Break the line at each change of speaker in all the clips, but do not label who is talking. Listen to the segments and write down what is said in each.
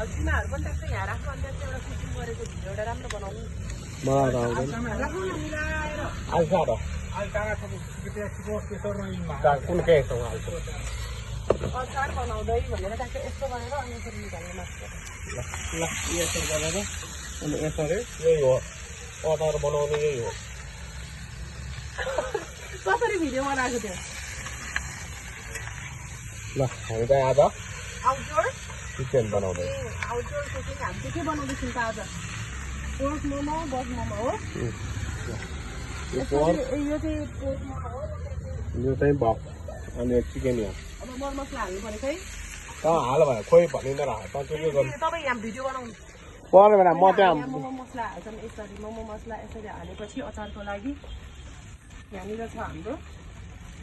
तिमीहरू पनि त्यस्तै यहाँ राख्नु अनि त्यहाँ एउटा सुटिङ गरेको भिडियो एउटा राम्रो बनाउनु अचार बनाउँदै भनेर ट्याक्कै यस्तो गरेर अनि यसरी निकाल्नु मात्र
यसो गरेर अनि यसरी यही हो अचार बनाउने यही हो
कसरी भिडियो बनाएको थियो
ल हामी चाहिँ आज
आउटडोर
चिकन बनाउँदै
आउटडोरको चाहिँ हामी के बनाउँदैछौँ त आज पोर्क मोमो बस मोमो हो यो चाहिँ पोर्क मोमो हो
यो चाहिँ भक अनि चिकन हो
अब मरमसला हाल्नु पऱ्यो खै
हाल भयो खोइ भनिँदैन
तपाईँ यहाँ भिडियो बनाउनु
पर्यो भने म त्यहाँ
मोमो मसला हाल्छौँ यसरी मोमो मसला यसरी हालेपछि अचारको लागि यहाँनिर छ हाम्रो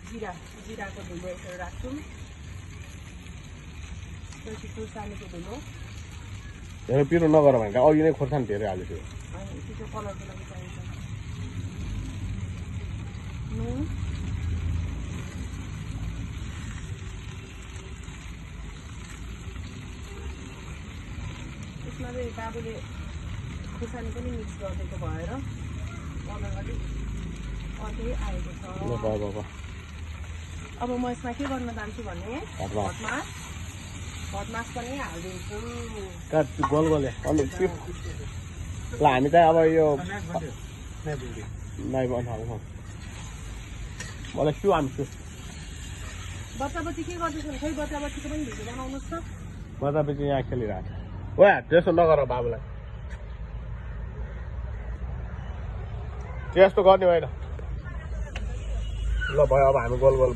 जिराको धुलो यसरी राख्छौँ खुर्सानीको धुलो
धेरै पिरो नगर भने अघि नै खोर्सानी धेरै हालेको थियो
त्यो कलरको लागि चाहिन्छ नुन यसमा चाहिँ बाबुले खुर्सानी पनि मिक्स गरिदिएको भएर कलर अलिक अझै आएको छ अब म यसमा के गर्न जान्छु भने भटमास पनि हालिदिन्छु
गोल गोले अनि ल हामी चाहिँ अब यो मलाई सु आन्छु
बच्चा बच्ची के गर्दैछन् खै बच्चा बच्चीको पनि भिडियो बनाउनुहोस् त
बच्चा बच्ची यहाँ खेलिरहेको छ वा त्यसो नगर बाबुलाई त्यस्तो गर्ने होइन ल भयो अब हामी गोल गोल